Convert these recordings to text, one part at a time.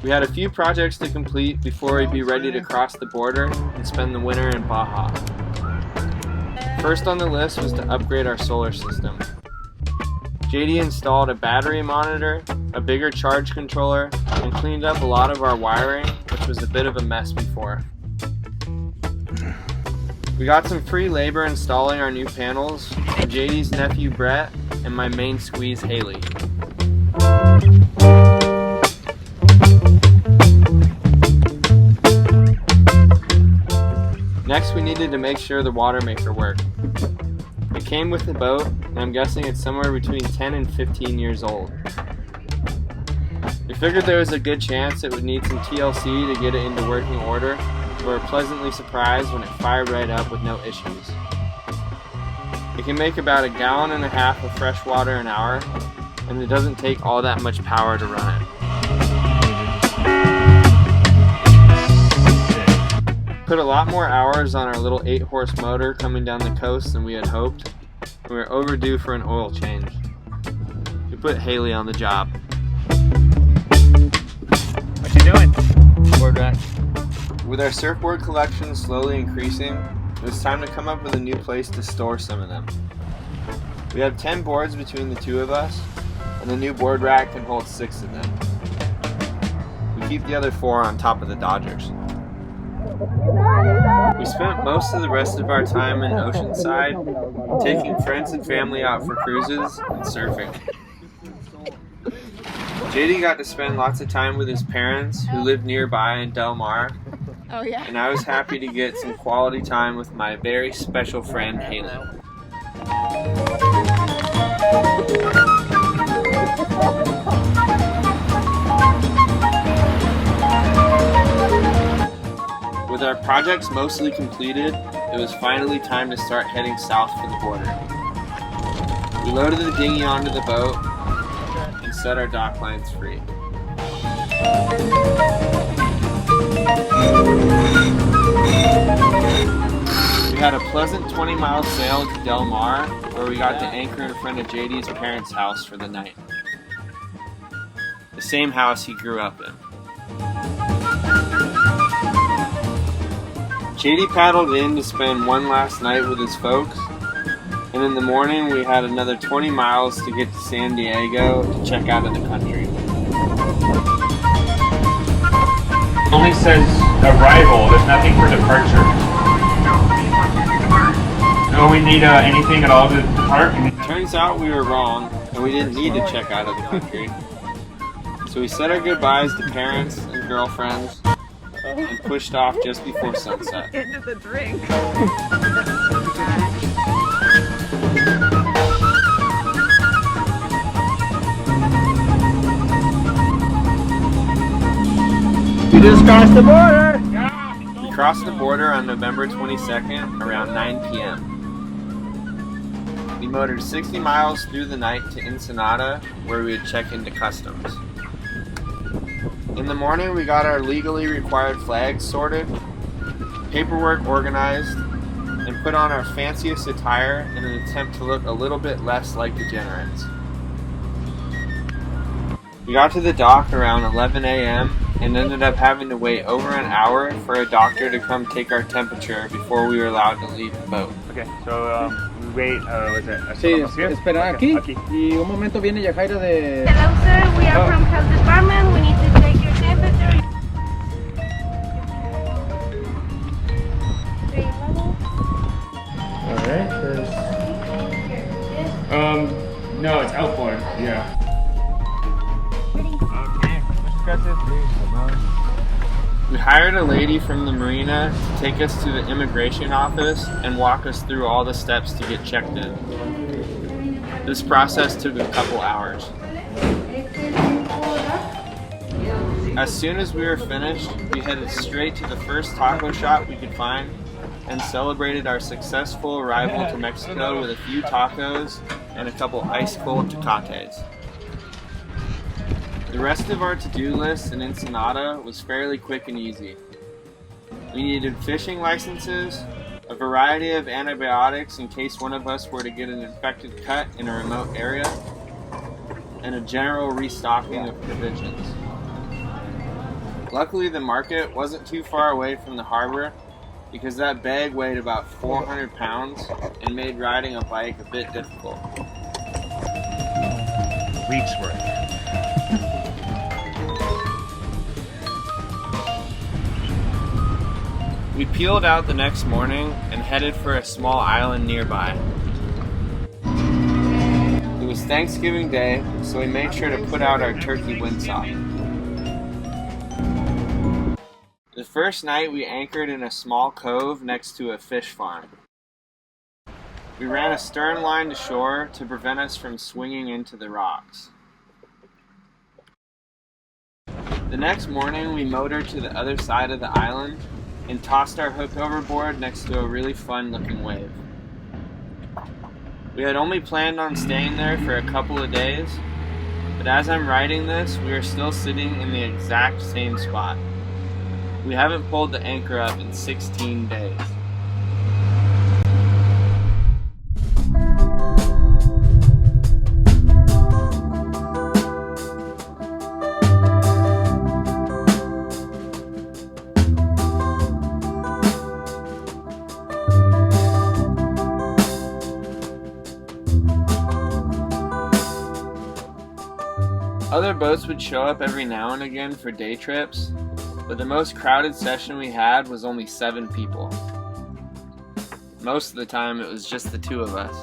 We had a few projects to complete before we'd be ready to cross the border and spend the winter in Baja. First on the list was to upgrade our solar system. JD installed a battery monitor, a bigger charge controller, and cleaned up a lot of our wiring, which was a bit of a mess before. We got some free labor installing our new panels from JD's nephew Brett and my main squeeze Haley. Next, we needed to make sure the water maker worked. It came with the boat, and I'm guessing it's somewhere between 10 and 15 years old. We figured there was a good chance it would need some TLC to get it into working order, but we were pleasantly surprised when it fired right up with no issues. It can make about 1.5 gallons of fresh water an hour, and it doesn't take all that much power to run it. Put a lot more hours on our little 8-horse motor coming down the coast than we had hoped. We were overdue for an oil change. We put Haley on the job. What you doing? Board rack. With our surfboard collection slowly increasing, it was time to come up with a new place to store some of them. We have 10 boards between the two of us, and the new board rack can hold 6 of them. We keep the other 4 on top of the Dodgers. We spent most of the rest of our time in Oceanside, taking friends and family out for cruises and surfing. JD got to spend lots of time with his parents, who lived nearby in Del Mar, and I was happy to get some quality time with my very special friend Haley. With our projects mostly completed, it was finally time to start heading south for the border. We loaded the dinghy onto the boat and set our dock lines free. We had a pleasant 20-mile sail to Del Mar, where we got to anchor in front of JD's parents' house for the night. The same house he grew up in. JD paddled in to spend one last night with his folks, and in the morning we had another 20 miles to get to San Diego to check out of the country. It only says arrival, there's nothing for departure. Do we need anything at all to depart? Turns out we were wrong, and we didn't need to check out of the country. So we said our goodbyes to parents and girlfriends, and pushed off just before sunset. Into the drink. We just crossed the border! We crossed the border on November 22nd around 9 p.m. We motored 60 miles through the night to Ensenada, where we would check into customs. In the morning, we got our legally required flags sorted, paperwork organized, and put on our fanciest attire in an attempt to look a little bit less like degenerates. We got to the dock around 11 a.m. and ended up having to wait over an hour for a doctor to come take our temperature before we were allowed to leave the boat. Okay, so we wait, was it? Sí, espera aquí. Y un momento viene Yajaira de... Hello sir, we are from health department. We need to take your temperature. Alright, no, it's outboard, yeah. Okay, We hired a lady from the marina to take us to the immigration office and walk us through all the steps to get checked in. This process took a couple hours. As soon as we were finished, we headed straight to the first taco shop we could find and celebrated our successful arrival to Mexico with a few tacos and a couple ice-cold tecates. The rest of our to-do list in Ensenada was fairly quick and easy. We needed fishing licenses, a variety of antibiotics in case one of us were to get an infected cut in a remote area, and a general restocking of provisions. Luckily, the market wasn't too far away from the harbor because that bag weighed about 400 pounds and made riding a bike a bit difficult. Weeks worth. We peeled out the next morning and headed for a small island nearby. It was Thanksgiving Day, so we made sure to put out our turkey windsock. The first night we anchored in a small cove next to a fish farm. We ran a stern line to shore to prevent us from swinging into the rocks. The next morning we motored to the other side of the island and tossed our hook overboard next to a really fun looking wave. We had only planned on staying there for a couple of days, but as I'm writing this, we are still sitting in the exact same spot. We haven't pulled the anchor up in 16 days. Other boats would show up every now and again for day trips, but the most crowded session we had was only 7 people. Most of the time it was just the 2 of us.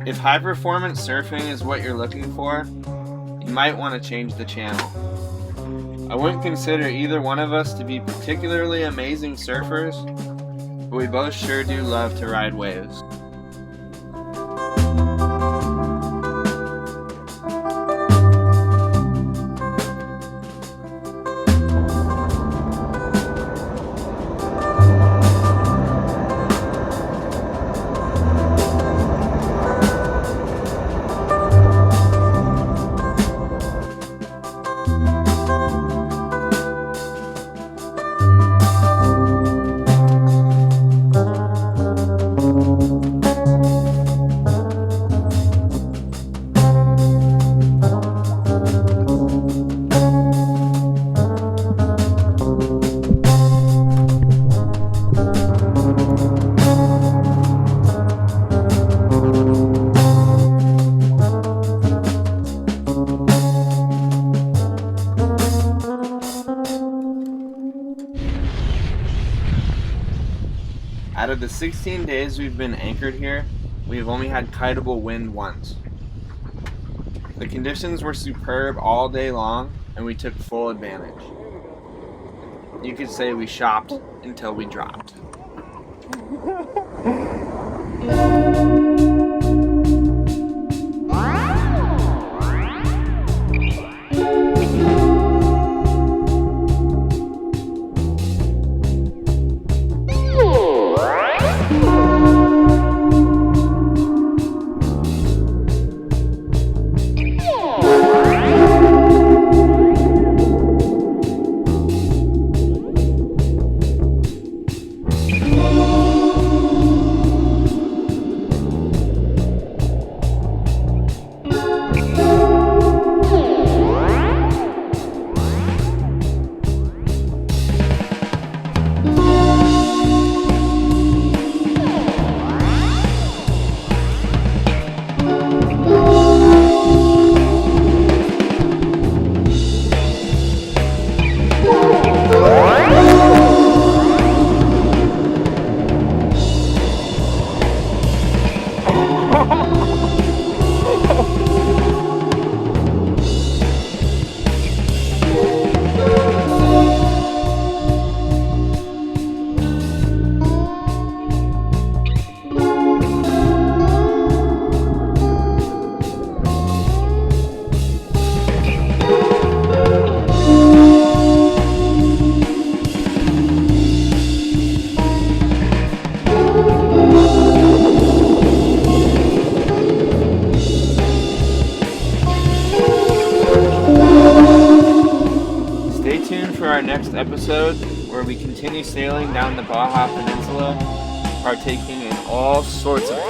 If high-performance surfing is what you're looking for, you might want to change the channel. I wouldn't consider either one of us to be particularly amazing surfers, but we both sure do love to ride waves. Out of the 16 days we've been anchored here, we have only had kiteable wind once. The conditions were superb all day long, and we took full advantage. You could say we shopped until we dropped. For our next episode, where we continue sailing down the Baja Peninsula, partaking in all sorts of tomfoolery.